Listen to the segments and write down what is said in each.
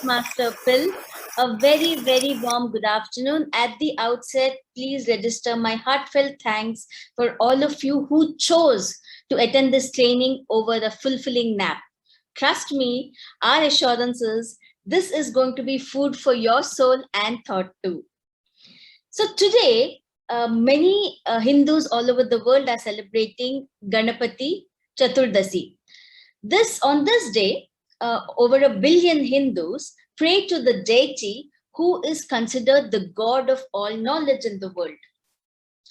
Toastmaster Phil. A very, very warm good afternoon. At the outset, please register my heartfelt thanks for all of you who chose to attend this training over a fulfilling nap. Trust me, our assurance is this is going to be food for your soul and thought too. So today, many Hindus all over the world are celebrating Ganapati Chaturdasi. On this day, over a billion Hindus pray to the deity who is considered the god of all knowledge in the world.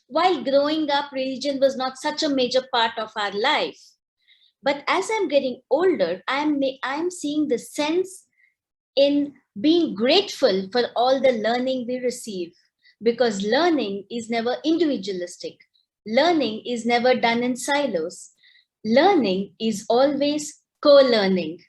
While growing up, religion was not such a major part of our life. But as I'm getting older, I'm seeing the sense in being grateful for all the learning we receive, because learning is never individualistic. Learning is never done in silos. Learning is always co-learning.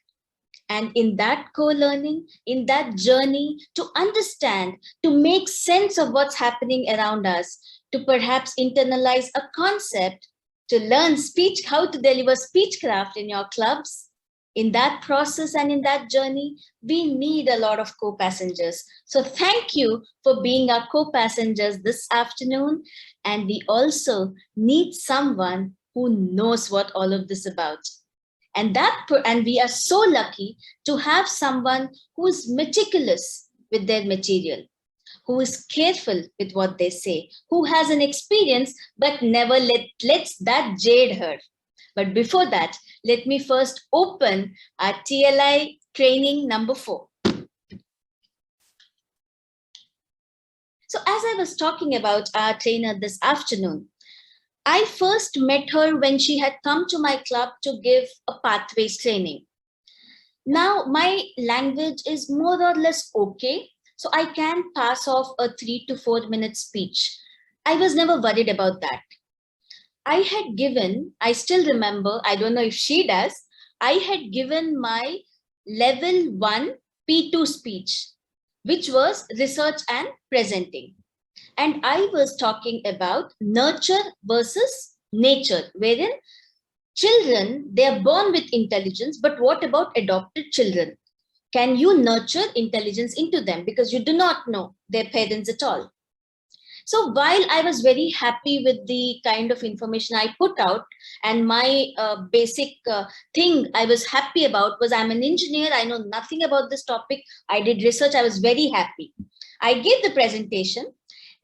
And in that co-learning, in that journey to understand, to make sense of what's happening around us, to perhaps internalize a concept, to learn how to deliver speechcraft in your clubs, in that process and in that journey, we need a lot of co-passengers. So thank you for being our co-passengers this afternoon. And we also need someone who knows what all of this is about. And we are so lucky to have someone who is meticulous with their material, who is careful with what they say, who has an experience but never lets that jade her. But before that, let me first open our TLI training number 4. So as I was talking about our trainer this afternoon, I first met her when she had come to my club to give a pathways training. Now, my language is more or less okay, so I can pass off a 3 to 4 minute speech. I was never worried about that. I still remember, I don't know if she does, I had given my level 1 P2 speech, which was research and presenting. And I was talking about nurture versus nature, wherein children, they are born with intelligence, but what about adopted children? Can you nurture intelligence into them? Because you do not know their parents at all. So while I was very happy with the kind of information I put out, and my basic thing I was happy about was I'm an engineer, I know nothing about this topic, I did research, I was very happy. I gave the presentation.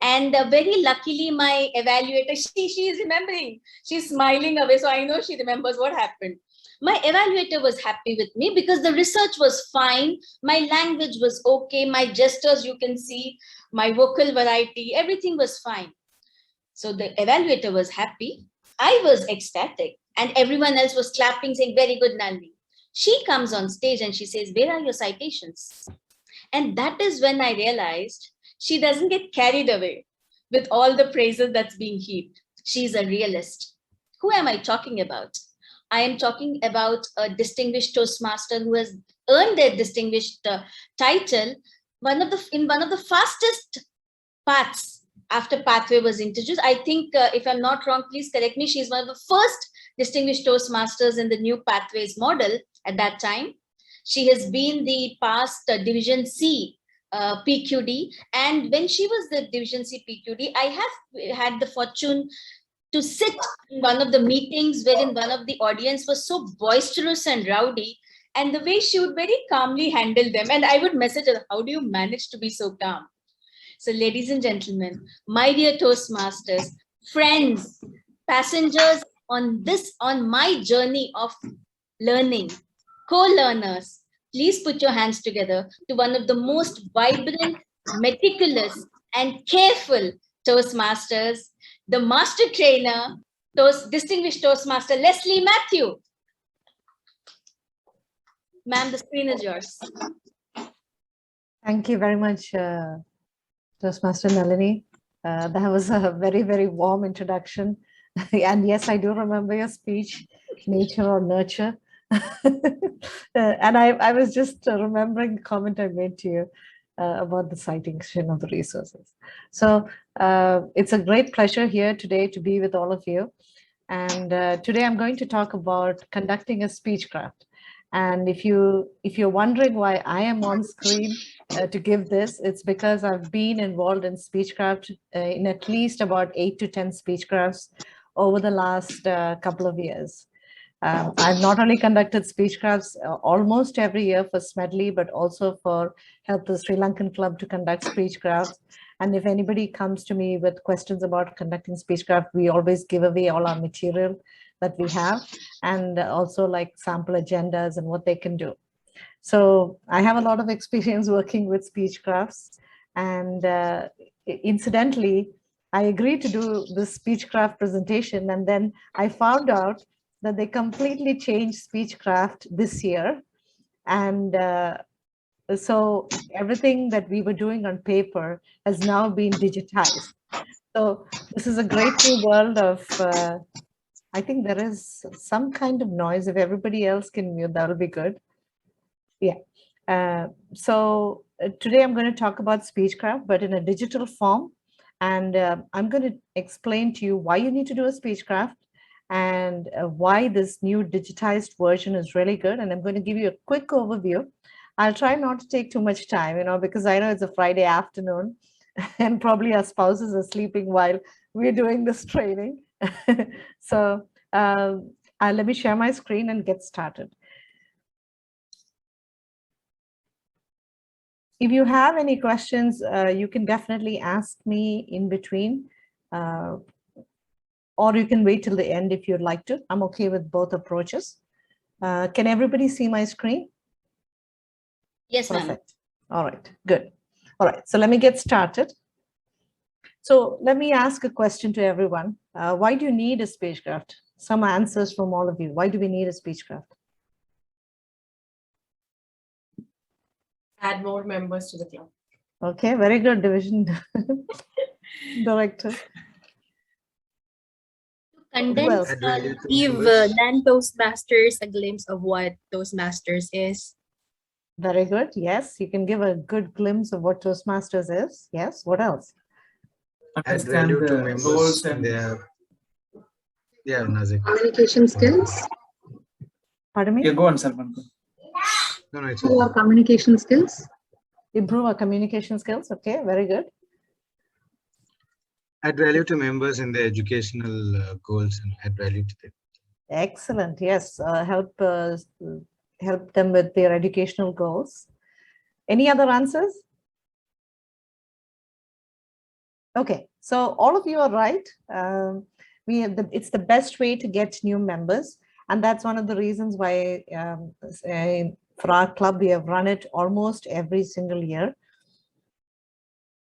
And very luckily, my evaluator, she is remembering. She's smiling away, so I know she remembers what happened. My evaluator was happy with me because the research was fine. My language was okay. My gestures, you can see, my vocal variety, everything was fine. So the evaluator was happy. I was ecstatic. And everyone else was clapping, saying, very good, Nalini. She comes on stage and she says, where are your citations? And that is when I realized she doesn't get carried away with all the praises that's being heaped. She's a realist. Who am I talking about? I am talking about a distinguished Toastmaster who has earned their distinguished title in one of the fastest paths after pathway was introduced. I think, if I'm not wrong, please correct me. She's one of the first distinguished Toastmasters in the new pathways model at that time. She has been the past Division C PQD. And when she was the Division C PQD, I have had the fortune to sit in one of the meetings wherein one of the audience was so boisterous and rowdy, and the way she would very calmly handle them. And I would message her, how do you manage to be so calm? So ladies and gentlemen, my dear Toastmasters, friends, passengers on my journey of learning, co-learners, please put your hands together to one of the most vibrant, meticulous, and careful Toastmasters, the master trainer, Distinguished Toastmaster Lesiley Mathew. Ma'am, the screen is yours. Thank you very much, Toastmaster Nalini. That was a very, very warm introduction. And yes, I do remember your speech, nature or nurture. And I was just remembering the comment I made to you about the citation of the resources. So it's a great pleasure here today to be with all of you. And today I'm going to talk about conducting a speechcraft. And if you're wondering why I am on screen to give this, it's because I've been involved in Speechcraft in at least about 8 to 10 Speechcrafts over the last couple of years. I've not only conducted Speechcrafts almost every year for Smedley, but also for help the Sri Lankan Club to conduct Speechcrafts. And if anybody comes to me with questions about conducting Speechcraft, we always give away all our material that we have, and also like sample agendas and what they can do. So I have a lot of experience working with Speechcrafts, and incidentally, I agreed to do this Speechcraft presentation, and then I found out that they completely changed Speechcraft this year. And so everything that we were doing on paper has now been digitized. So this is a great new world of, I think there is some kind of noise. If everybody else can mute, that'll be good. Yeah. So today I'm going to talk about Speechcraft, but in a digital form. And I'm going to explain to you why you need to do a Speechcraft and why this new digitized version is really good. And I'm going to give you a quick overview. I'll try not to take too much time, because I know it's a Friday afternoon and probably our spouses are sleeping while we're doing this training. So let me share my screen and get started. If you have any questions, you can definitely ask me in between, or you can wait till the end if you'd like to. I'm okay with both approaches. Can everybody see my screen? Yes, ma'am. Perfect. All right, good. All right, so let me get started. So let me ask a question to everyone. Why do you need a Speechcraft? Some answers from all of you. Why do we need a Speechcraft? Add more members to the club. Okay, very good, division director. Condense, Give non-toastmasters a glimpse of what Toastmasters is. Very good. Yes, you can give a good glimpse of what Toastmasters is. Yes, what else? Add value to members and their Nazik. Communication skills. Pardon me? Yeah, go on, Salman. No, it's our communication skills. Improve our communication skills. Okay, very good. Add value to members in their educational goals and add value to them. Excellent. Yes, help them with their educational goals. Any other answers? Okay, so all of you are right. It's the best way to get new members, and that's one of the reasons why for our club we have run it almost every single year.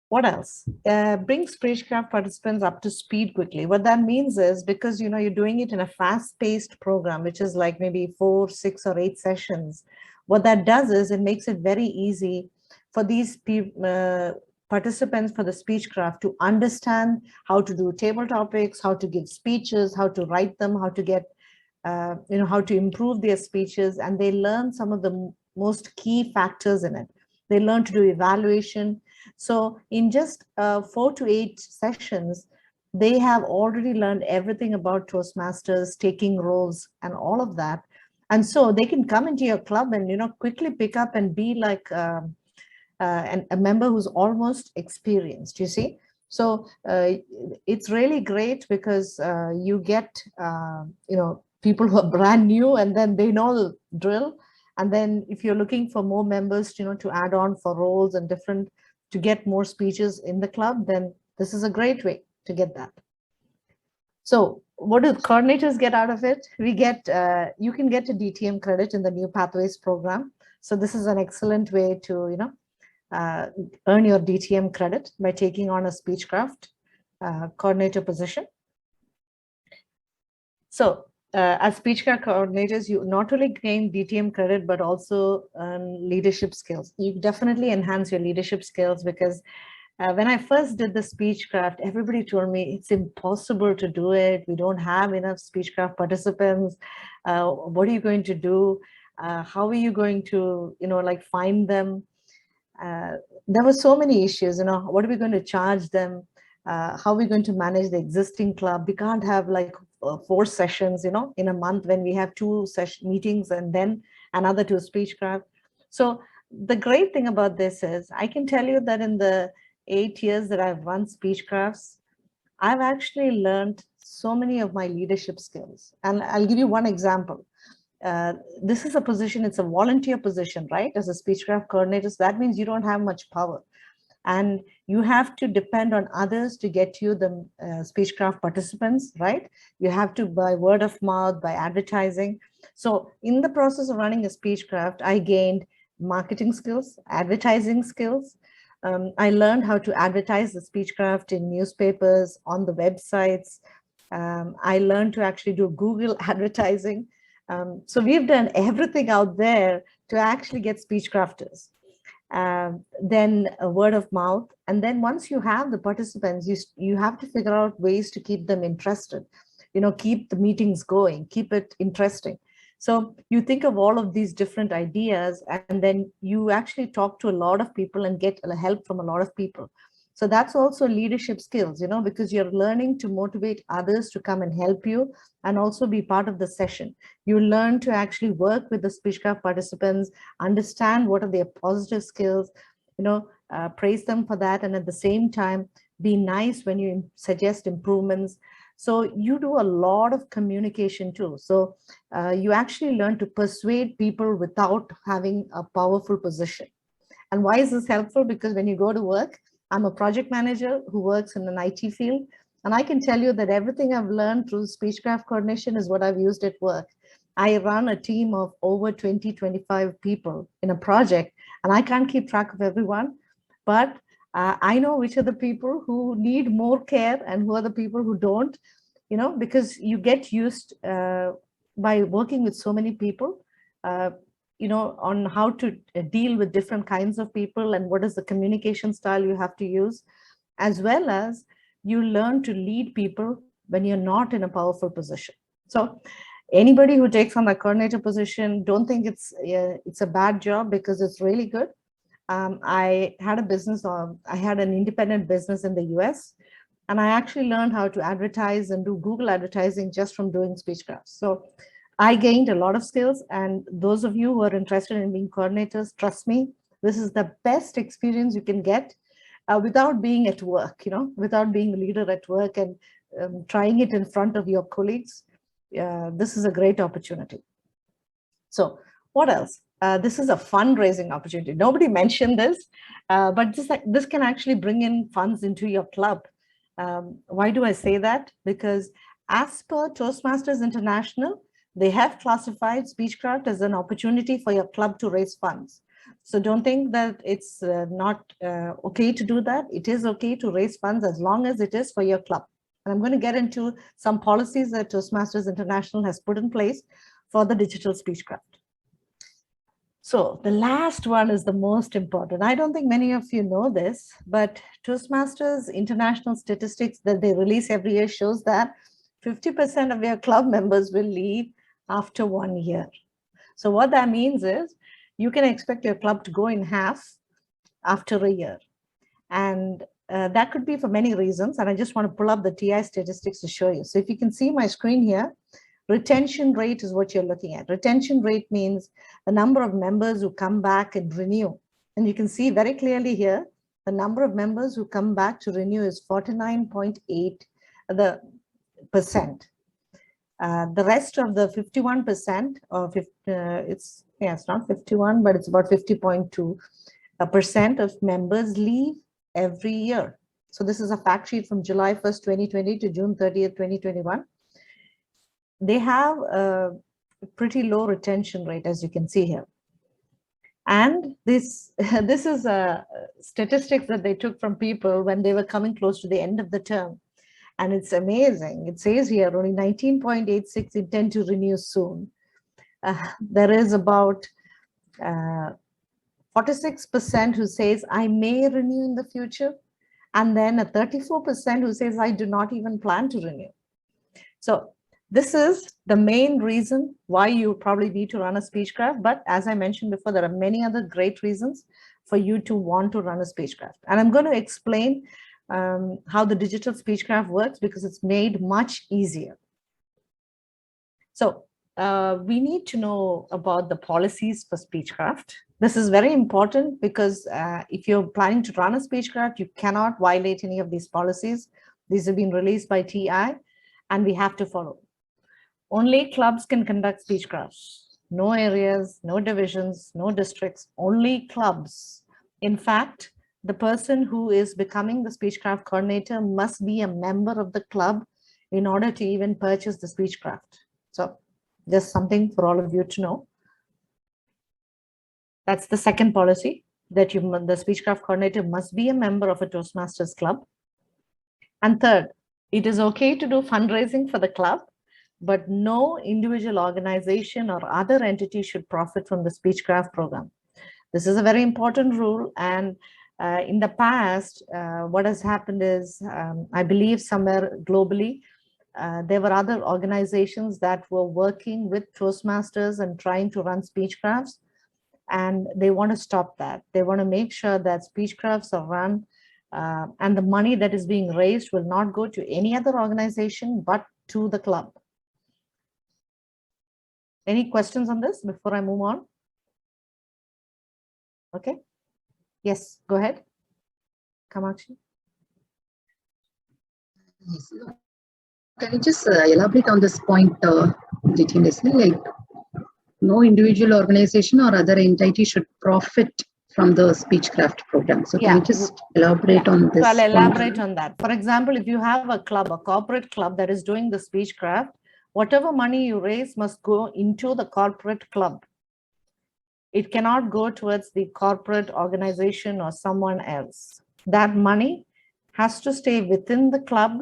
What else? Bring Speechcraft participants up to speed quickly. What that means is, because you're doing it in a fast-paced program, which is like maybe 4, 6, or 8 sessions. What that does is it makes it very easy for these participants for the Speechcraft to understand how to do table topics, how to give speeches, how to write them, how to get, how to improve their speeches, and they learn some of the most key factors in it. They learn to do evaluation. So in just 4 to 8 sessions, they have already learned everything about Toastmasters, taking roles, and all of that. And so they can come into your club and quickly pick up and be like a member who's almost experienced, you see. So it's really great because you get people who are brand new, and then they know the drill. And then if you're looking for more members to add on for roles and different, to get more speeches in the club, then this is a great way to get that. So what do coordinators get out of it? We get, you can get a DTM credit in the New Pathways program. So this is an excellent way to, earn your DTM credit by taking on a Speechcraft coordinator position. So as Speechcraft coordinators, you not only gain DTM credit, but also leadership skills. You definitely enhance your leadership skills, because when I first did the Speechcraft, everybody told me it's impossible to do it. We don't have enough Speechcraft participants. What are you going to do? How are you going to, find them? There were so many issues, what are we going to charge them? How are we going to manage the existing club? We can't have like 4 sessions, in a month when we have 2 session meetings and then another to Speechcraft. So the great thing about this is I can tell you that in the 8 years that I've run Speechcrafts, I've actually learned so many of my leadership skills. And I'll give you one example. This is a position, it's a volunteer position, right? As a Speechcraft coordinator, so that means you don't have much power. And you have to depend on others to get you the Speechcraft participants, right? You have to by word of mouth, by advertising. So in the process of running a Speechcraft, I gained marketing skills, advertising skills. I learned how to advertise the Speechcraft in newspapers, on the websites. I learned to actually do Google advertising. So we've done everything out there to actually get Speechcrafters. Then a word of mouth. And then once you have the participants, you have to figure out ways to keep them interested, keep the meetings going, keep it interesting. So you think of all of these different ideas, and then you actually talk to a lot of people and get help from a lot of people. So that's also leadership skills, because you're learning to motivate others to come and help you and also be part of the session. You learn to actually work with the Speechcraft participants, understand what are their positive skills, praise them for that. And at the same time, be nice when you suggest improvements. So you do a lot of communication too. So you actually learn to persuade people without having a powerful position. And why is this helpful? Because when you go to work, I'm a project manager who works in an IT field. And I can tell you that everything I've learned through Speechcraft coordination is what I've used at work. I run a team of over 20, 25 people in a project, and I can't keep track of everyone, but I know which are the people who need more care and who are the people who don't, because you get used by working with so many people, on how to deal with different kinds of people and what is the communication style you have to use, as well as you learn to lead people when you're not in a powerful position. So anybody who takes on a coordinator position, don't think it's a bad job, because it's really good. I had a business, I had an independent business in the US, and I actually learned how to advertise and do Google advertising just from doing Speechcrafts. So I gained a lot of skills, and those of you who are interested in being coordinators, trust me, this is the best experience you can get without being at work, without being a leader at work and trying it in front of your colleagues. This is a great opportunity. So what else? This is a fundraising opportunity. Nobody mentioned this, but this can actually bring in funds into your club. Why do I say that? Because as per Toastmasters International, they have classified Speechcraft as an opportunity for your club to raise funds. So don't think that it's not okay to do that. It is okay to raise funds as long as it is for your club. And I'm going to get into some policies that Toastmasters International has put in place for the digital Speechcraft. So the last one is the most important. I don't think many of you know this, but Toastmasters International statistics that they release every year shows that 50% of your club members will leave after 1 year. So what that means is you can expect your club to go in half after a year. And that could be for many reasons. And I just want to pull up the TI statistics to show you. So if you can see my screen here, retention rate is what you're looking at. Retention rate means the number of members who come back and renew. And you can see very clearly here, the number of members who come back to renew is 49.8%. The rest of the 51%, or it's not 51, but it's about 50.2% of members leave every year. So this is a fact sheet from July 1st, 2020 to June 30th, 2021. They have a pretty low retention rate, as you can see here. And this is a statistics that they took from people when they were coming close to the end of the term. And it's amazing. It says here only 19.86 intend to renew soon. There is about 46% who says I may renew in the future. And then a 34% who says I do not even plan to renew. So this is the main reason why you probably need to run a Speechcraft. But as I mentioned before, there are many other great reasons for you to want to run a Speechcraft. And I'm going to explain how the digital Speechcraft works, because it's made much easier. So we need to know about the policies for Speechcraft. This is very important because if you're planning to run a Speechcraft, you cannot violate any of these policies. These have been released by TI and we have to follow. Only clubs can conduct Speechcrafts. No areas, no divisions, no districts, only clubs. In fact, the person who is becoming the Speechcraft coordinator must be a member of the club in order to even purchase the Speechcraft. So just something for all of you to know. That's the second policy, that the Speechcraft coordinator must be a member of a Toastmasters club. And third, it is okay to do fundraising for the club, but no individual organization or other entity should profit from the Speechcraft program. This is a very important rule. And in the past, what has happened is, I believe somewhere globally, there were other organizations that were working with Toastmasters and trying to run Speechcrafts, and they want to stop that. They want to make sure that Speechcrafts are run and the money that is being raised will not go to any other organization, but to the club. Any questions on this before I move on? Okay. Yes, go ahead. Kamachi. Yes. Can you just elaborate on this point, GT Lesiley? Like, no individual organization or other entity should profit from the Speechcraft program. So can you just elaborate on this? So I'll elaborate on that. For example, if you have a club, a corporate club that is doing the Speechcraft, whatever money you raise must go into the corporate club. It cannot go towards the corporate organization or someone else. That money has to stay within the club,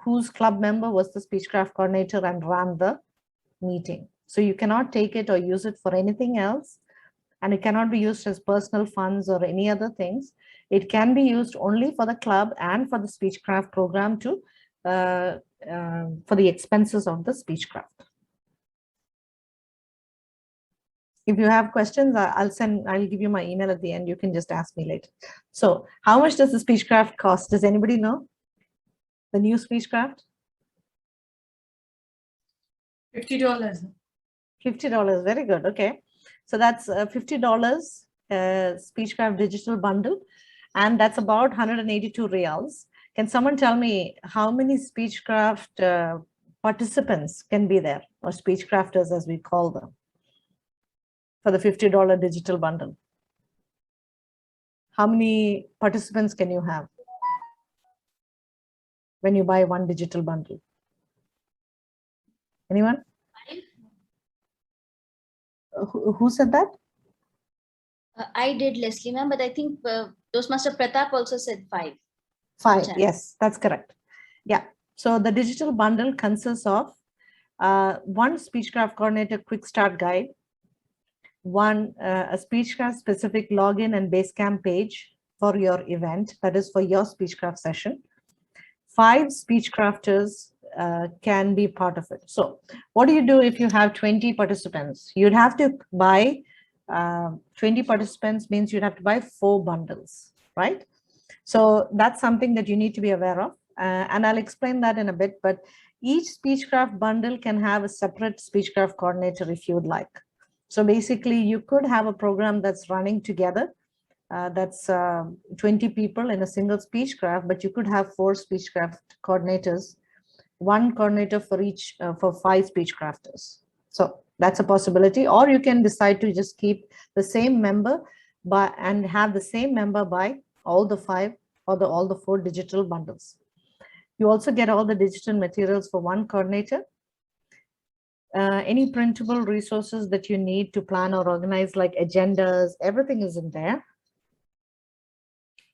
whose club member was the Speechcraft coordinator and ran the meeting. So you cannot take it or use it for anything else, and it cannot be used as personal funds or any other things. It can be used only for the club and for the Speechcraft program to for the expenses of the Speechcraft. If you have questions, I'll give you my email at the end. You can just ask me later. So how much does the Speechcraft cost? Does anybody know? The new Speechcraft? $50. $50, very good, okay. So that's $50 Speechcraft digital bundle, and that's about 182 reals. Can someone tell me how many Speechcraft participants can be there, or Speechcrafters as we call them, for the $50 digital bundle? How many participants can you have when you buy one digital bundle? Anyone? Who said that? I did, Lesiley ma'am, but I think Toastmaster Pratap also said 5. 5, yes, that's correct. Yeah, so the digital bundle consists of one Speechcraft coordinator quick start guide, one a Speechcraft specific login and Basecamp page for your event, that is for your Speechcraft session. 5 Speechcrafters can be part of it. So what do you do if you have 20 participants? You'd have to buy 20 participants means you'd have to buy 4 bundles, right? So that's something that you need to be aware of. And I'll explain that in a bit, but each Speechcraft bundle can have a separate Speechcraft coordinator if you would like. So basically you could have a program that's running together. That's 20 people in a single Speechcraft, but you could have 4 Speechcraft coordinators, 1 coordinator for each, for 5 Speechcrafters. So that's a possibility, or you can decide to just keep the same member and have the same member buy all the 5 or all the 4 digital bundles. You also get all the digital materials for 1 coordinator. Any printable resources that you need to plan or organize, like agendas, everything is in there.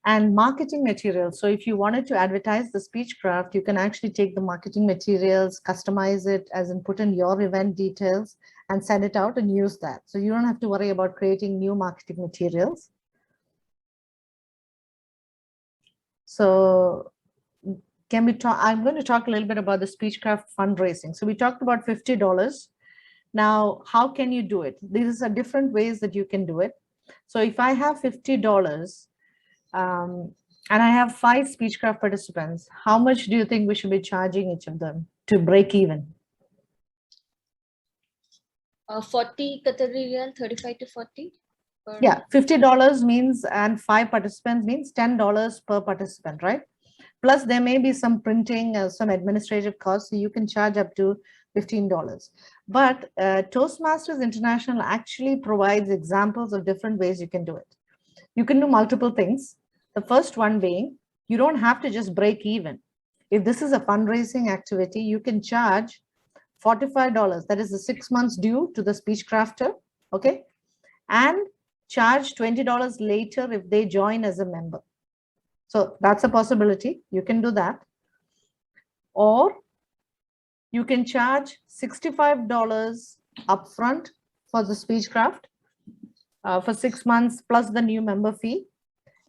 And marketing materials. So if you wanted to advertise the Speechcraft, you can actually take the marketing materials, customize it as in put in your event details and send it out and use that. So you don't have to worry about creating new marketing materials. So can we talk? I'm going to talk a little bit about the Speechcraft fundraising. So we talked about $50. Now, how can you do it? These are different ways that you can do it. So if I have $50, and I have 5 Speechcraft participants, how much do you think we should be charging each of them to break even? 40 Qatari riyal, 35 to 40. Yeah, $50 means, and 5 participants means $10 per participant, right? Plus there may be some printing, some administrative costs, so you can charge up to $15. But Toastmasters International actually provides examples of different ways you can do it. You can do multiple things. The first one being, you don't have to just break even. If this is a fundraising activity, you can charge $45. That is the 6 months due to the speech crafter, okay? And charge $20 later if they join as a member. So that's a possibility. You can do that. Or you can charge $65 upfront for the Speechcraft for 6 months plus the new member fee,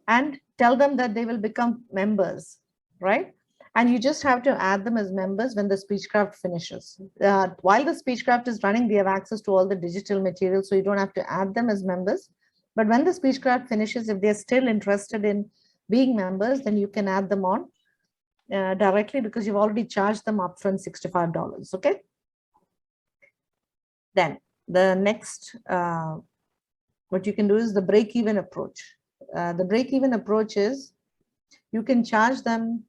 and tell them that they will become members, right? And you just have to add them as members when the Speechcraft finishes. While the Speechcraft is running, they have access to all the digital material, so you don't have to add them as members. But when the Speechcraft finishes, if they're still interested in being members, then you can add them on directly because you've already charged them upfront $65, okay? Then the next, what you can do is the break-even approach. The break-even approach is you can charge them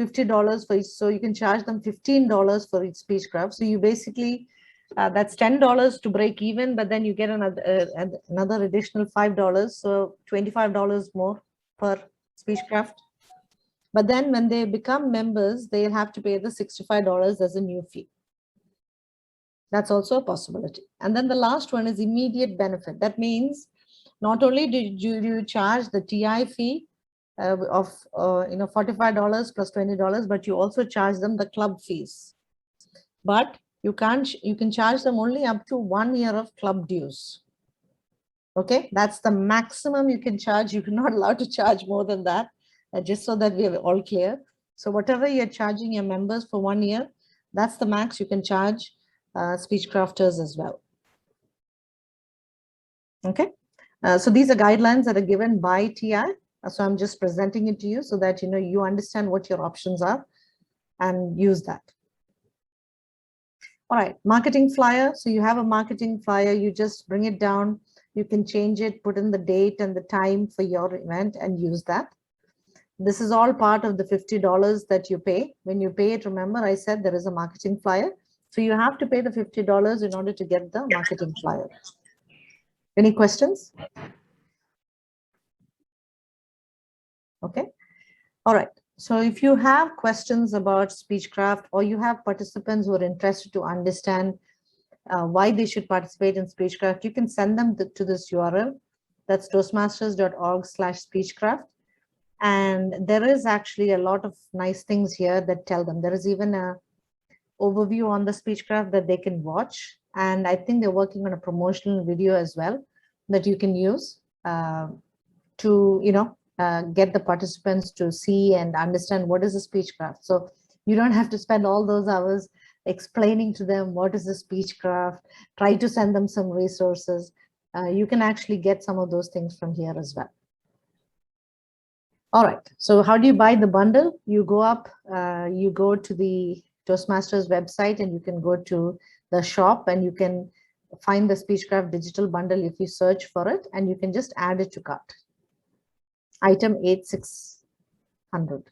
$50 for each, so you can charge them $15 for each Speechcraft. So you basically, that's $10 to break even, but then you get another additional $5, so $25 more per Speechcraft. But then when they become members, they'll have to pay the $65 as a new fee. That's also a possibility. And then the last one is immediate benefit. That means not only do you charge the TI fee of $45 plus $20, but you also charge them the club fees. But you can charge them only up to 1 year of club dues. Okay, that's the maximum you can charge. You're not allowed to charge more than that, just so that we are all clear. So whatever you're charging your members for 1 year, that's the max you can charge speech crafters as well. Okay, so these are guidelines that are given by TI. So I'm just presenting it to you so that you understand what your options are and use that. All right, marketing flyer. So you have a marketing flyer, you just bring it down, you can change it, put in the date and the time for your event and use that. This is all part of the $50 that you pay. When you pay it, remember I said there is a marketing flyer. So you have to pay the $50 in order to get the marketing flyer. Any questions? Okay. All right. So if you have questions about Speechcraft, or you have participants who are interested to understand why they should participate in Speechcraft, you can send them to this URL. That's toastmasters.org/Speechcraft. And there is actually a lot of nice things here that tell them. There is even a overview on the Speechcraft that they can watch. And I think they're working on a promotional video as well that you can use to, get the participants to see and understand what is a Speechcraft. So you don't have to spend all those hours explaining to them what is a Speechcraft, try to send them some resources. You can actually get some of those things from here as well. All right, so how do you buy the bundle? You go up, you go to the Toastmasters website and you can go to the shop and you can find the Speechcraft digital bundle if you search for it, and you can just add it to cart. Item 8600.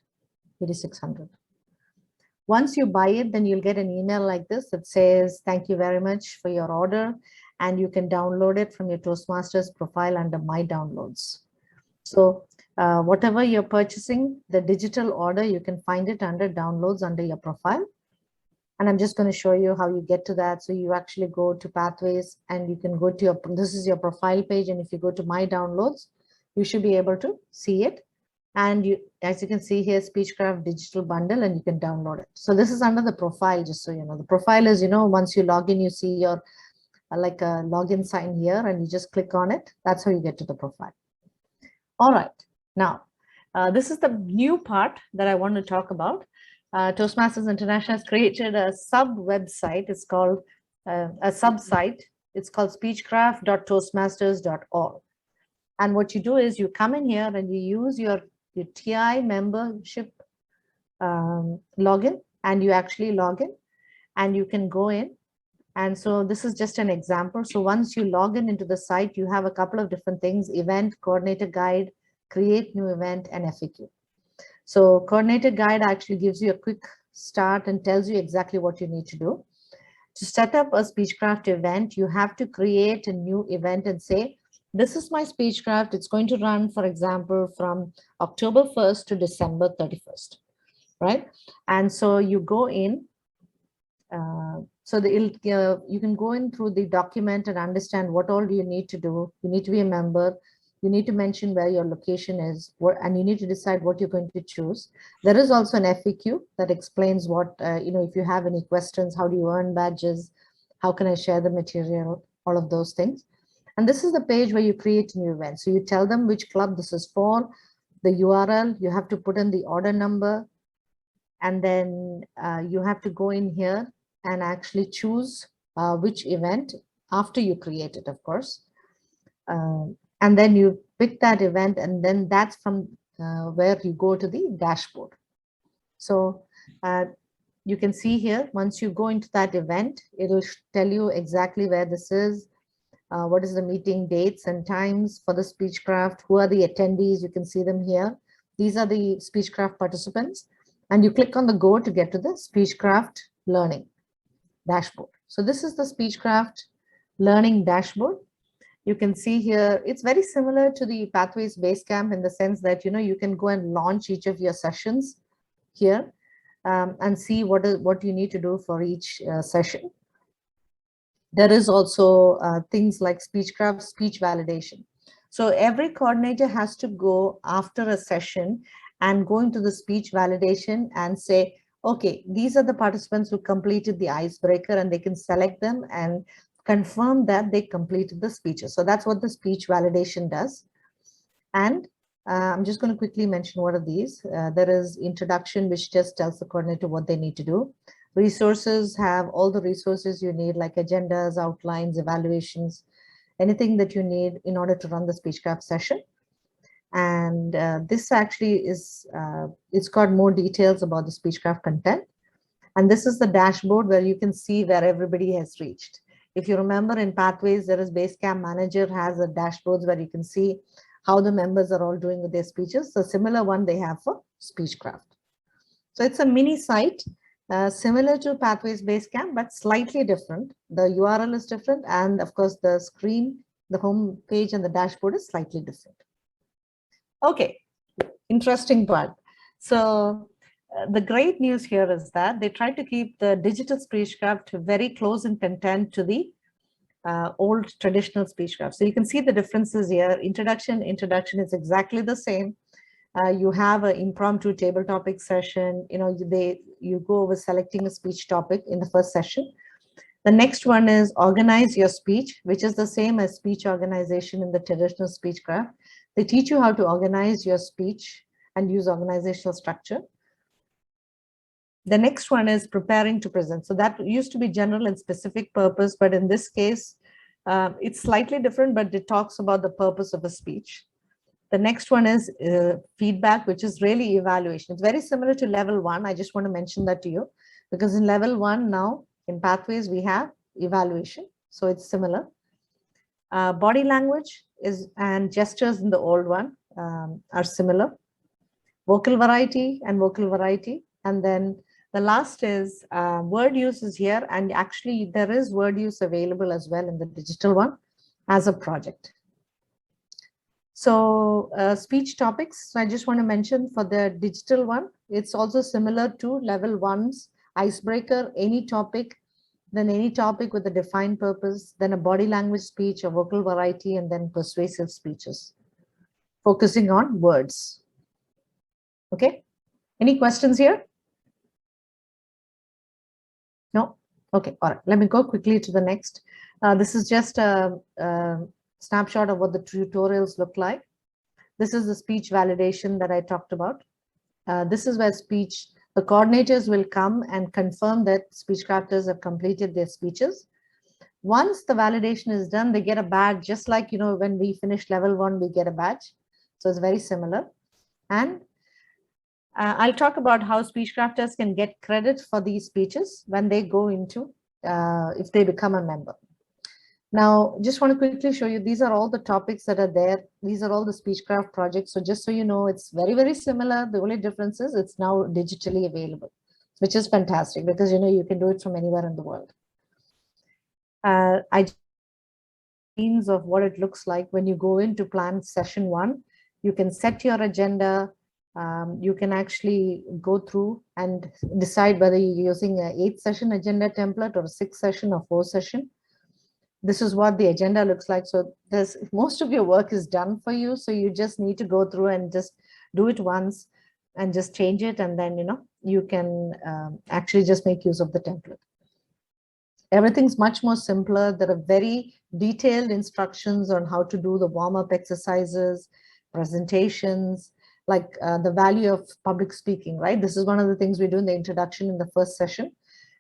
Once you buy it, then you'll get an email like this that says, thank you very much for your order, and you can download it from your Toastmasters profile under My Downloads. So whatever you're purchasing, the digital order, you can find it under Downloads under your profile. And I'm just going to show you how you get to that. So you actually go to Pathways and you can go to this is your profile page. And if you go to My Downloads, you should be able to see it. And as you can see here, Speechcraft digital bundle, and you can download it. So this is under the profile, just so you know. The profile is, once you log in, you see your like a login sign here, and you just click on it. That's how you get to the profile. All right. Now, this is the new part that I want to talk about. Toastmasters International has created a sub-website. It's called a sub-site. It's called speechcraft.toastmasters.org. And what you do is you come in here and you use your TI membership login, and you actually log in, and you can go in And so this is just an example. So once you log in into the site, you have a couple of different things: event, coordinator guide, create new event, and FAQ. So coordinator guide actually gives you a quick start and tells you exactly what you need to do. To set up a Speechcraft event, you have to create a new event and say, this is my Speechcraft. It's going to run, for example, from October 1st to December 31st, right? And so you go in. You can go in through the document and understand what all do you need to do. You need to be a member. You need to mention where your location is, and you need to decide what you're going to choose. There is also an FAQ that explains what, if you have any questions, how do you earn badges? How can I share the material? All of those things. And this is the page where you create a new event. So you tell them which club this is for, the URL, you have to put in the order number, and then you have to go in here and actually choose which event after you create it, of course. And then you pick that event, and then that's from where you go to the dashboard. So you can see here, once you go into that event, it'll tell you exactly where this is, what is the meeting dates and times for the Speechcraft, who are the attendees, you can see them here. These are the Speechcraft participants, and you click on the go to get to the Speechcraft learning dashboard. So this is the Speechcraft learning dashboard. You can see here, it's very similar to the Pathways Basecamp in the sense that, you can go and launch each of your sessions here and see what you need to do for each session. There is also things like Speechcraft speech validation. So every coordinator has to go after a session and go into the speech validation and say, okay, these are the participants who completed the icebreaker, and they can select them and confirm that they completed the speeches. So that's what the speech validation does. And I'm just going to quickly mention what are these. There is introduction, which just tells the coordinator what they need to do. Resources have all the resources you need, like agendas, outlines, evaluations, anything that you need in order to run the Speechcraft session. And this actually is, it's got more details about the Speechcraft content. And this is the dashboard where you can see where everybody has reached. If you remember in Pathways, there is Basecamp Manager has a dashboards where you can see how the members are all doing with their speeches. So similar one they have for Speechcraft. So it's a mini site, similar to Pathways Basecamp, but slightly different. The URL is different. And of course, the screen, the home page and the dashboard is slightly different. Okay, interesting part. So the great news here is that they try to keep the digital Speechcraft very close in content to the old traditional Speechcraft. So you can see the differences here. Introduction is exactly the same. You have an impromptu table topic session. You go over selecting a speech topic in the first session. The next one is organize your speech, which is the same as speech organization in the traditional Speechcraft. They teach you how to organize your speech and use organizational structure. The next one is preparing to present. So that used to be general and specific purpose, but in this case, it's slightly different, but it talks about the purpose of a speech. The next one is feedback, which is really evaluation. It's very similar to level 1. I just want to mention that to you, because in level 1 now, in Pathways, we have evaluation. So it's similar. Body language and gestures in the old one are similar. Vocal variety. And then the last is word use is here. And actually, there is word use available as well in the digital one as a project. So speech topics, so I just want to mention for the digital one, it's also similar to level 1's icebreaker, any topic, then any topic with a defined purpose, then a body language speech, a vocal variety, and then persuasive speeches, focusing on words. Okay, any questions here? No? Okay, all right, let me go quickly to the next. This is just a snapshot of what the tutorials look like. This is the speech validation that I talked about. This is where the coordinators will come and confirm that Speechcrafters have completed their speeches. Once the validation is done, they get a badge, just like, when we finish level 1, we get a badge. So it's very similar. And I'll talk about how Speechcrafters can get credit for these speeches when they go into if they become a member. Now, just want to quickly show you, these are all the topics that are there. These are all the Speechcraft projects. So just so you know, it's very, very similar. The only difference is it's now digitally available, which is fantastic because, you know, you can do it from anywhere in the world. I means of what it looks like when you go in to plan session 1. You can set your agenda. You can actually go through and decide whether you're using an 8-session agenda template or a 6-session or 4-session. This is what the agenda looks like. So there's most of your work is done for you. So you just need to go through and just do it once and just change it. And then, you know, you can actually just make use of the template. Everything's much more simpler. There are very detailed instructions on how to do the warm-up exercises, presentations, like the value of public speaking, right? This is one of the things we do in the introduction in the first session.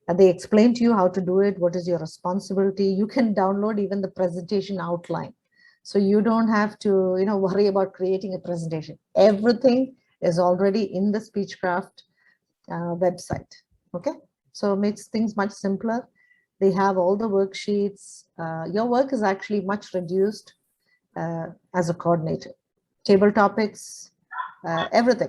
And they explain to you how to do it, what is your responsibility. You can download even the presentation outline. So you don't have to, you know, worry about creating a presentation. Everything is already in the Speechcraft website, okay? So it makes things much simpler. They have all the worksheets. Your work is actually much reduced as a coordinator. Table topics, everything.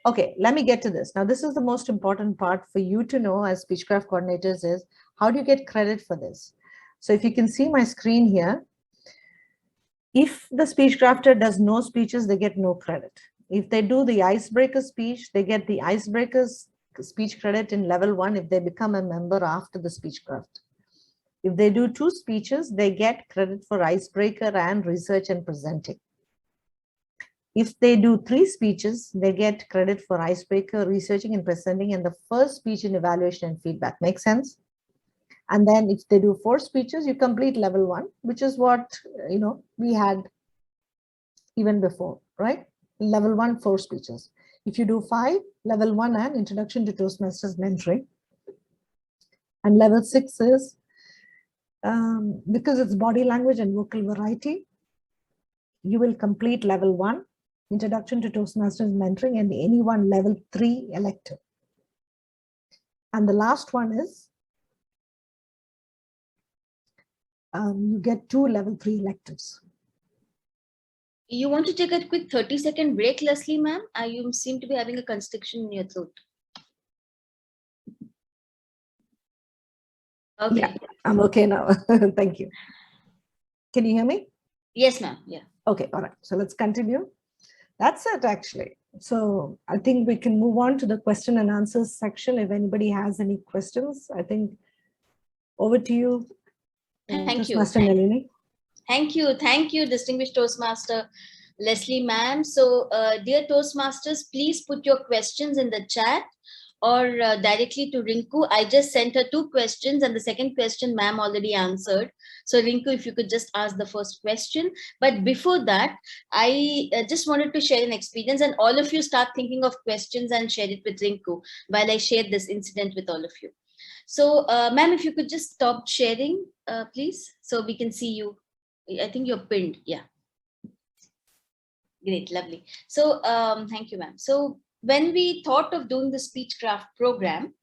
Okay, let me get to this. Now, this is the most important part for you to know as Speechcraft coordinators is how do you get credit for this? So if you can see my screen here, if the Speechcrafter does no speeches, they get no credit. If they do the icebreaker speech, they get the icebreakers speech credit in level 1 if they become a member after the Speechcraft. If they do 2 speeches, they get credit for icebreaker and research and presenting. If they do 3 speeches, they get credit for icebreaker, researching and presenting, and the first speech in evaluation and feedback. Make sense? And then if they do 4 speeches, you complete level 1, which is what, you know, we had even before, right? Level 1, 4 speeches. If you do 5, level 1 and introduction to Toastmasters mentoring. And level 6 is, because it's body language and vocal variety, you will complete level 1, introduction to Toastmasters mentoring, and anyone level 3 elective. And the last one is you get 2 level 3 electives. You want to take a quick 30-second break, Lesiley ma'am? You seem to be having a constriction in your throat. Okay. Yeah, I'm okay now. Thank you. Can you hear me? Yes, ma'am. Yeah. Okay, all right. So let's continue. That's it, actually. So I think we can move on to the question and answers section. If anybody has any questions, I think over to you. Thank you. Toastmaster Lesiley. Thank you. Thank you, Distinguished Toastmaster Lesiley ma'am. So, dear Toastmasters, please put your questions in the chat or directly to Rinku. I just sent her 2 questions and the second question ma'am already answered. So Rinku, if you could just ask the first question. But before that, I just wanted to share an experience, and all of you start thinking of questions and share it with Rinku while I share this incident with all of you. So ma'am, if you could just stop sharing, please, so we can see you. I think you're pinned. Yeah. Great. Lovely. So thank you, ma'am. So when we thought of doing the Speechcraft program,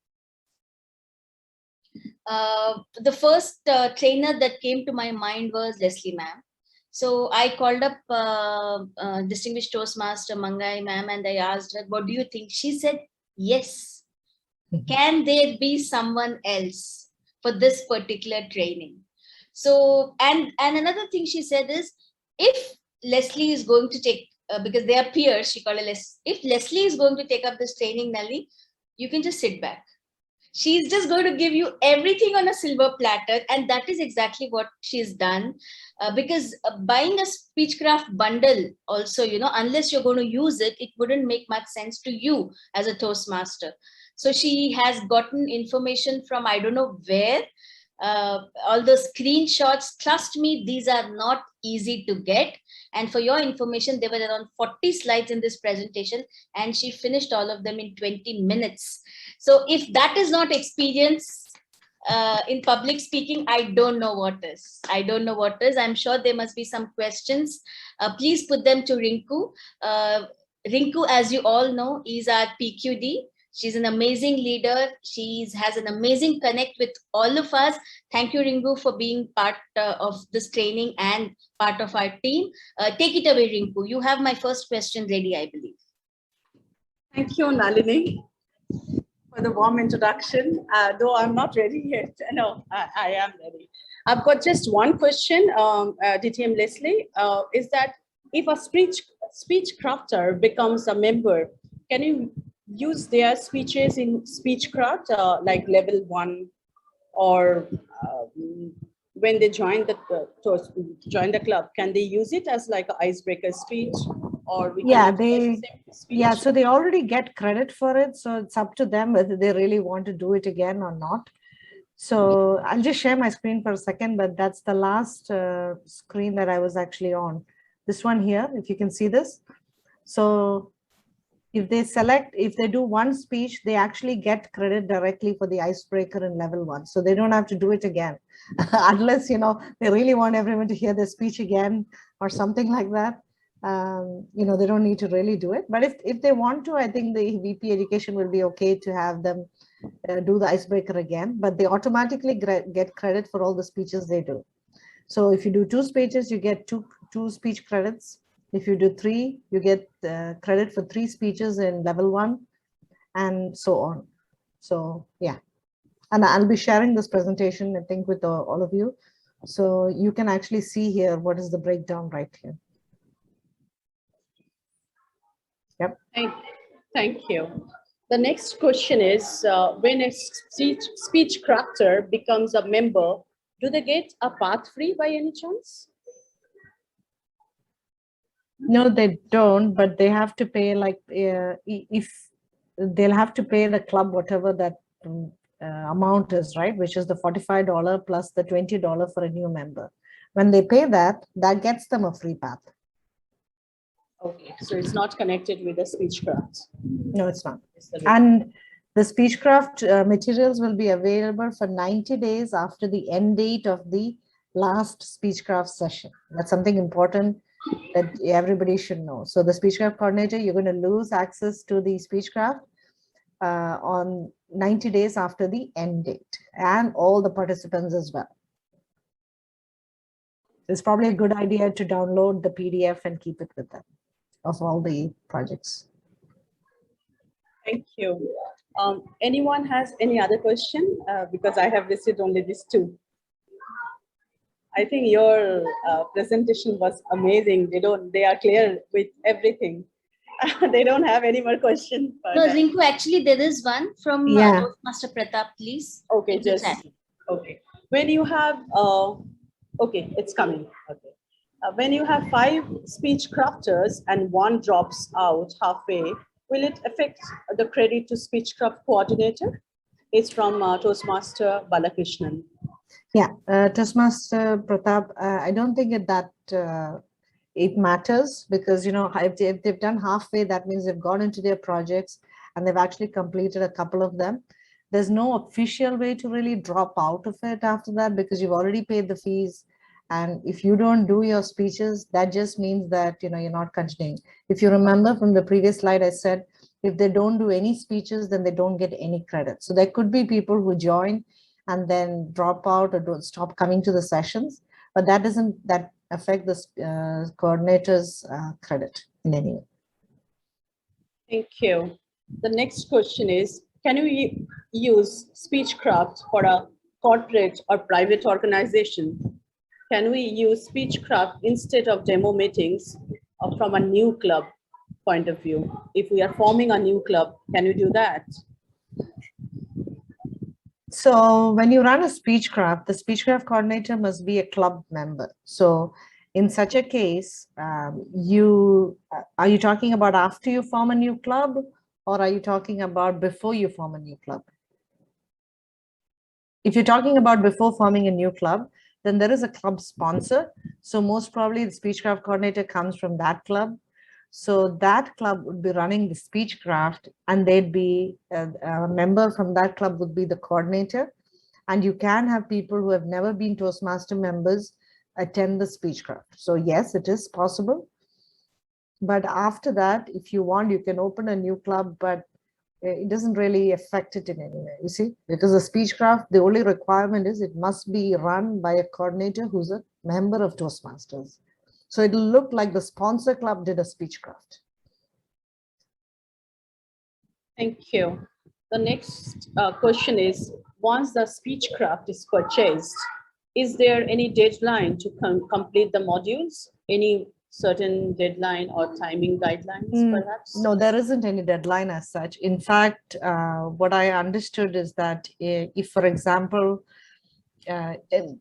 the first trainer that came to my mind was Lesiley ma'am. So I called up Distinguished Toastmaster Mangai ma'am and I asked her, what do you think? She said, yes. Can there be someone else for this particular training? So, and another thing she said is, if Lesiley is going to take, because they are peers, she called it, if Lesiley is going to take up this training, Nali, you can just sit back. She's just going to give you everything on a silver platter. And that is exactly what she's done. Because buying a Speechcraft bundle also, you know, unless you're going to use it, it wouldn't make much sense to you as a Toastmaster. So she has gotten information from, I don't know where, all those screenshots. Trust me, these are not easy to get. And for your information, there were around 40 slides in this presentation, and she finished all of them in 20 minutes. So if that is not experience in public speaking, I don't know what is. I don't know what is. I'm sure there must be some questions. Please put them to Rinku. Rinku, as you all know, is our PQD. She's an amazing leader. She has an amazing connect with all of us. Thank you, Rinku, for being part of this training and part of our team. Take it away, Rinku. You have my first question ready, I believe. Thank you, Nalini, for the warm introduction. Though I'm not ready yet. No, I am ready. I've got just one question, DTM Lesiley, is that if a speech crafter becomes a member, can you use their speeches in Speechcraft, like level 1, or when they join the club, can they use it as like an icebreaker speech? Or we can so they already get credit for it, so it's up to them whether they really want to do it again or not. So I'll just share my screen for a second, but that's the last screen that I was actually on. This one here, if you can see this. So if they do one speech, they actually get credit directly for the icebreaker in level 1. So they don't have to do it again unless, they really want everyone to hear their speech again or something like that. They don't need to really do it. But if they want to, I think the VP Education will be okay to have them do the icebreaker again, but they automatically get credit for all the speeches they do. So if you do 2 speeches, you get two speech credits. If you do 3, you get credit for 3 speeches in level 1, and so on. So yeah, and I'll be sharing this presentation, I think, with all of you. So you can actually see here what is the breakdown right here. Yep. Thank you. The next question is, when a speech crafter becomes a member, do they get a path free by any chance? No, they don't, but they have to pay, like, if they'll have to pay the club whatever that amount is, right, which is the $45 plus the $20 for a new member. When they pay that, that gets them a free path. Okay, so it's not connected with the Speechcraft. No, it's not. And the Speechcraft materials will be available for 90 days after the end date of the last Speechcraft session. That's something important that everybody should know. So the Speechcraft coordinator, you're going to lose access to the Speechcraft on 90 days after the end date, and all the participants as well. It's probably a good idea to download the PDF and keep it with them of all the projects. Thank you. Anyone has any other question? Because I have received only these 2. I think your presentation was amazing. They are clear with everything. They don't have any more questions. No, Rinku, actually there is one from Toastmaster Pratap, please. Okay, okay. When you have, okay, it's coming. Okay. When you have 5 speech crafters and 1 drops out halfway, will it affect the credit to Speechcraft coordinator? It's from Toastmaster Balakrishnan. Yeah, Toastmaster Pratap, I don't think it matters, because if they've done halfway, that means they've gone into their projects and they've actually completed a couple of them. There's no official way to really drop out of it after that, because you've already paid the fees. And if you don't do your speeches, that just means that you're not continuing. If you remember from the previous slide, I said if they don't do any speeches, then they don't get any credit. So there could be people who join and then drop out or don't stop coming to the sessions, but that doesn't affect the coordinator's credit in any way. Thank you. The next question is, can you use Speechcraft for a corporate or private organization? Can we use Speechcraft instead of demo meetings from a new club point of view? If we are forming a new club, can you do that? So when you run a Speechcraft, the Speechcraft coordinator must be a club member. So in such a case, are you talking about after you form a new club, or are you talking about before you form a new club? If you're talking about before forming a new club, then there is a club sponsor. So most probably the Speechcraft coordinator comes from that club. So that club would be running the Speechcraft, and they'd be a member from that club would be the coordinator. And you can have people who have never been Toastmaster members attend the Speechcraft. So yes, it is possible. But after that, if you want, you can open a new club, but it doesn't really affect it in any way, you see, because the Speechcraft, the only requirement is it must be run by a coordinator who's a member of Toastmasters. So it'll look like the sponsor club did a Speechcraft. Thank you. The next question is, once the Speechcraft is purchased, is there any deadline to complete the modules? Any certain deadline or timing guidelines, perhaps? No, there isn't any deadline as such. In fact, what I understood is that if, for example,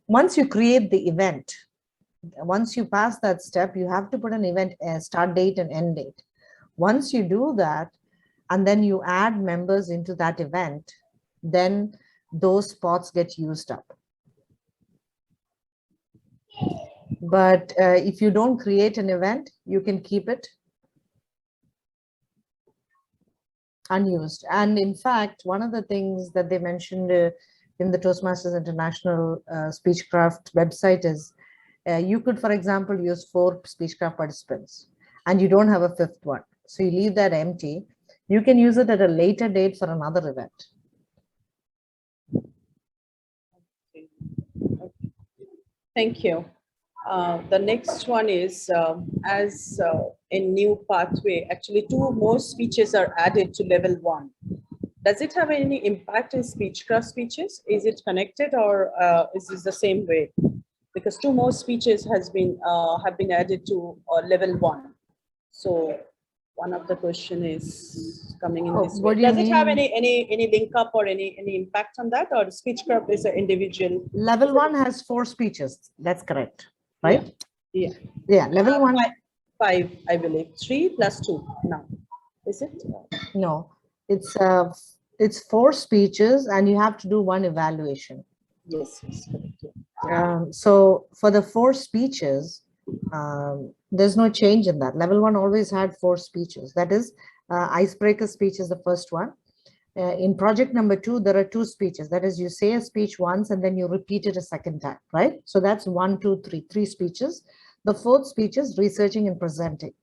once you create the event, once you pass that step, you have to put an event start date and end date. Once you do that, and then you add members into that event, then those spots get used up. But if you don't create an event, you can keep it unused. And in fact, one of the things that they mentioned in the Toastmasters International Speechcraft website is you could, for example, use 4 Speechcraft participants and you don't have a 5th one. So you leave that empty. You can use it at a later date for another event. Thank you. The next one is, as a new pathway, actually 2 more speeches are added to level 1. Does it have any impact in Speechcraft speeches? Is it connected, or is this the same way? Because 2 more speeches have been added to level 1. So one of the question is coming in this way. Does it have any link up or any impact on that, or Speechcraft is an individual? Level 1 has 4 speeches. That's correct, right? Yeah. Yeah. Level 1. 5, I believe. 3 plus 2 now. Is it? No, it's 4 speeches and you have to do 1 evaluation. Yes, correct. So for the 4 speeches, there's no change in that. Level 1 always had 4 speeches. That is, icebreaker speech is the first one. In project number 2, there are 2 speeches. That is, you say a speech once and then you repeat it a second time, right? So that's 1, 2, 3 speeches. The 4th speech is researching and presenting.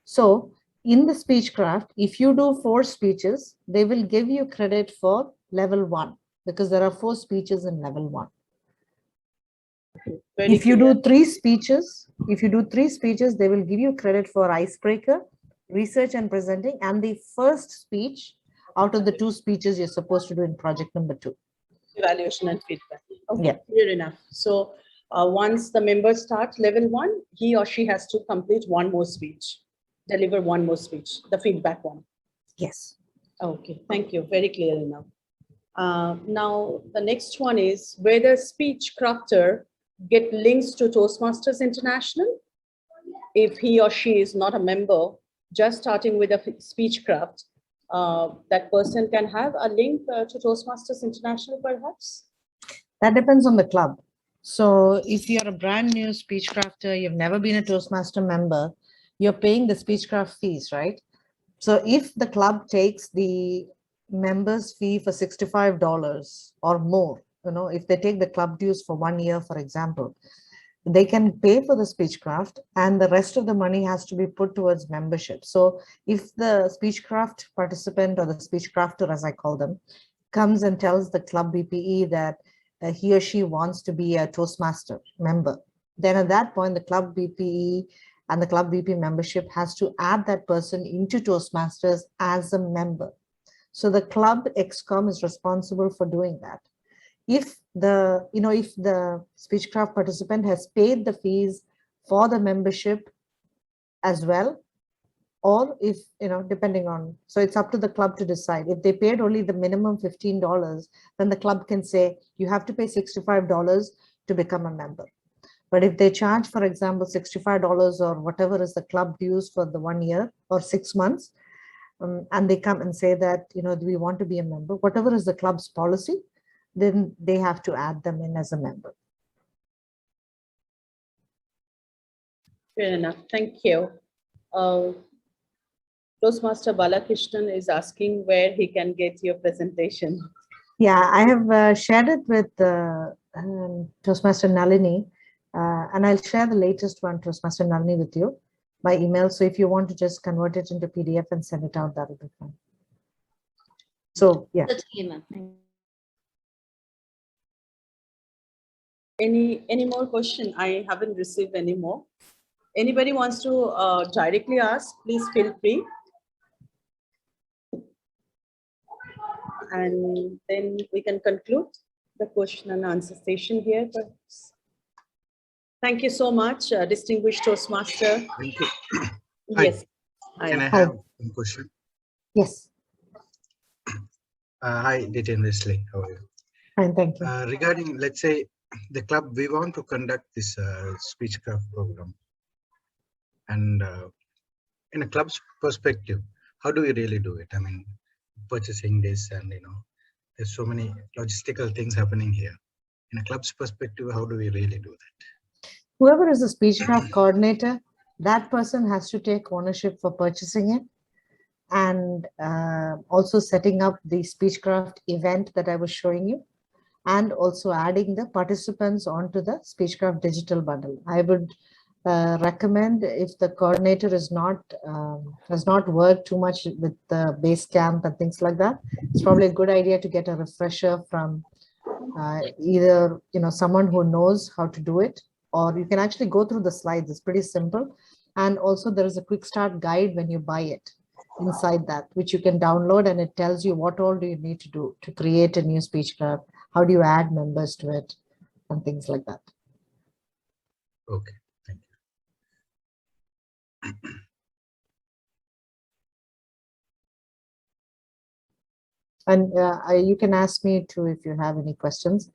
So in the Speechcraft, if you do 4 speeches, they will give you credit for level 1 because there are 4 speeches in level 1. If you do 3 speeches, they will give you credit for icebreaker, research and presenting, and the first speech out of the 2 speeches you're supposed to do in project number 2. Evaluation and feedback. Okay, yeah. Clear enough. So once the member starts level 1, he or she has to complete 1 more speech, deliver 1 more speech, the feedback one. Yes. Okay, thank you. Very clear enough. Now, the next one is whether Speechcrafter get links to Toastmasters International. If he or she is not a member, just starting with a Speechcraft, that person can have a link to Toastmasters International, perhaps? That depends on the club. So if you're a brand new Speechcrafter, you've never been a Toastmaster member, you're paying the Speechcraft fees, right? So if the club takes the members fee for $65 or more, if they take the club dues for 1 year, for example, they can pay for the Speechcraft and the rest of the money has to be put towards membership. So if the Speechcraft participant or the Speechcrafter, as I call them, comes and tells the club BPE that he or she wants to be a Toastmaster member, then at that point, the club BPE and the club BP membership has to add that person into Toastmasters as a member. So the club ExCom is responsible for doing that. If the Speechcraft participant has paid the fees for the membership as well, or if, depending on, so it's up to the club to decide. If they paid only the minimum $15, then the club can say, you have to pay $65 to become a member. But if they charge, for example, $65 or whatever is the club dues for the 1 year or 6 months, and they come and say that, we want to be a member, whatever is the club's policy, then they have to add them in as a member. Fair enough. Thank you. Toastmaster Balakrishnan is asking where he can get your presentation. Yeah, I have shared it with Toastmaster Nalini, and I'll share the latest one, Toastmaster Nalini, with you by email. So if you want to just convert it into PDF and send it out, that'll be fine. So yeah. Certainly, ma'am. Thank you. Any more question? I haven't received any more. Anybody wants to directly ask, please feel free. And then we can conclude the question and answer session here. Perhaps. Thank you so much, Distinguished Toastmaster. Thank you. Hi. Yes. Can I Hi. have one question? Yes. Hi, Detaineed Lesiley. How are you? Fine, thank you. Regarding, let's say, the club, we want to conduct this Speechcraft program. And in a club's perspective, how do we really do it? I mean, purchasing this and, there's so many logistical things happening here. In a club's perspective, how do we really do that? Whoever is a Speechcraft coordinator, that person has to take ownership for purchasing it and also setting up the Speechcraft event that I was showing you, and also adding the participants onto the Speechcraft digital bundle. I would recommend, if the coordinator is not has not worked too much with the base camp and things like that, it's probably a good idea to get a refresher from either someone who knows how to do it, or you can actually go through the slides. It's pretty simple. And also there is a quick start guide when you buy it inside that, which you can download, and it tells you what all do you need to do to create a new Speechcraft, how do you add members to it, and things like that. Okay, thank you. And you can ask me too if you have any questions.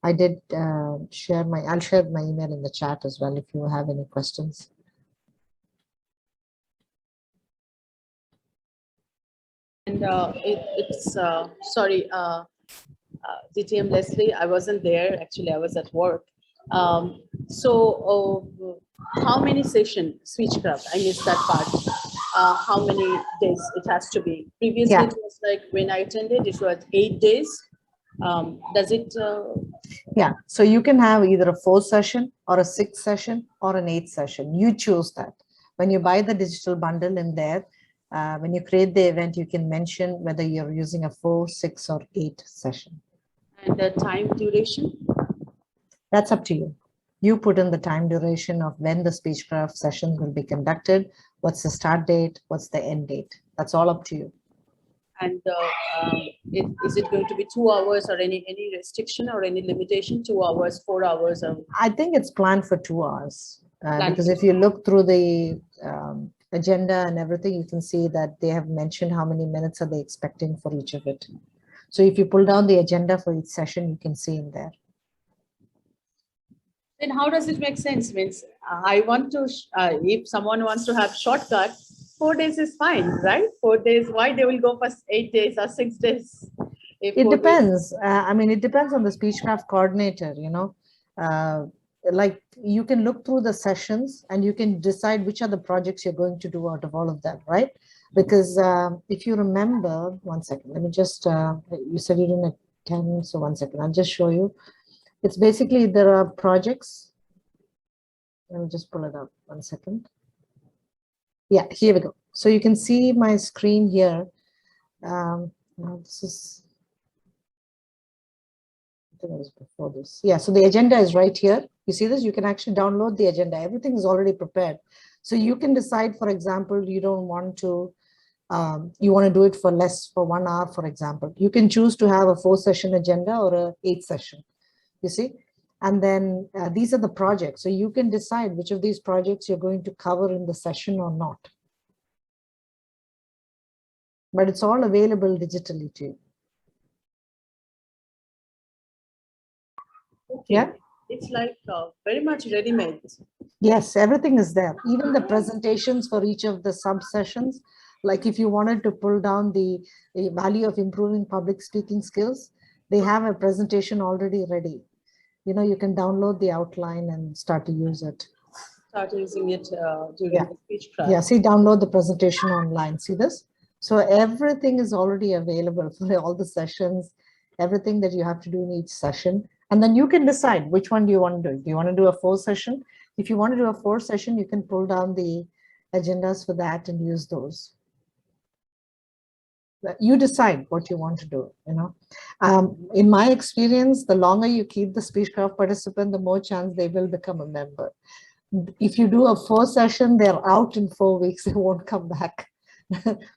I did I'll share my email in the chat as well if you have any questions. And sorry, DTM Lesiley, I wasn't there. Actually, I was at work. How many session Speechcraft? I missed that part. How many days it has to be? Previously, Yeah. it was like when I attended, it was 8 days. Does it? Yeah, so you can have either a 4 session or a 6 session or an 8 session. You choose that. When you buy the digital bundle in there, when you create the event, you can mention whether you're using a 4, 6, or 8 session. And the time duration? That's up to you. You put in the time duration of when the Speechcraft session will be conducted, what's the start date, what's the end date. That's all up to you. And is it going to be 2 hours or any restriction or any limitation? 2 hours, 4 hours? I think it's planned for 2 hours. Because if you look through the agenda and everything, you can see that they have mentioned how many minutes are they expecting for each of it. So if you pull down the agenda for each session, you can see in there. Then how does it make sense? Means I want to, if someone wants to have shortcut, 4 days is fine, right? 4 days, why they will go for 8 days or 6 days? It depends. I mean, it depends on the Speechcraft coordinator, like you can look through the sessions and you can decide which are the projects you're going to do out of all of them, right? Because if you remember, 1 second, let me just, you said you didn't attend, so 1 second, I'll just show you. It's basically, there are projects. Let me just pull it up, 1 second. Yeah, here we go. So you can see my screen here. This is, I think it was before this. Yeah, so the agenda is right here. You see this? You can actually download the agenda. Everything is already prepared. So you can decide, for example, you don't want to, you want to do it for less, for 1 hour, for example. You can choose to have a 4 session agenda or a 8 session. You see? And then these are the projects. So you can decide which of these projects you're going to cover in the session or not. But it's all available digitally to you. Okay. Yeah. It's like very much ready-made. Yes, everything is there. Even the presentations for each of the sub-sessions. Like if you wanted to pull down the value of improving public speaking skills, they have a presentation already ready. You can download the outline and start to use it. Start using it during the Speechcraft. Yeah, see, download the presentation online. See this? So everything is already available for all the sessions, everything that you have to do in each session. And then you can decide which one do you want to do. Do you want to do a 4 session? If you want to do a 4 session, you can pull down the agendas for that and use those. You decide what you want to do, you know. In my experience, the longer you keep the Speechcraft participant, the more chance they will become a member. If you do a 4-session, they're out in 4 weeks, they won't come back.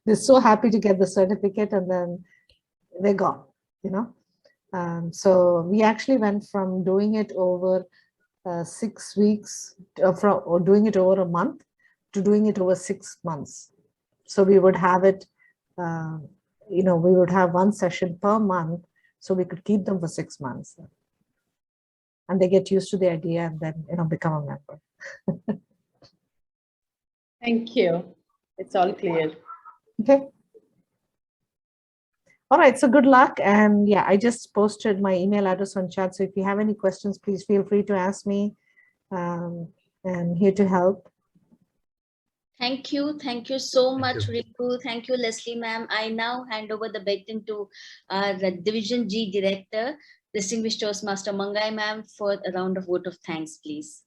They're so happy to get the certificate and then they're gone, you know. So we actually went from doing it over 6 weeks, or doing it over a month, to doing it over 6 months. So we would have it, you know, we would have 1 session per month, so we could keep them for 6 months. And they get used to the idea and then, you know, become a member. Thank you. It's all clear. Okay. All right, so good luck. And yeah, I just posted my email address on chat. So if you have any questions, please feel free to ask me. I'm here to help. Thank you. Thank you so Thank much, you. Ritu. Thank you, Lesiley ma'am. I now hand over the baton to the Division G Director, Distinguished Toastmaster Mangai ma'am, for a round of vote of thanks, please.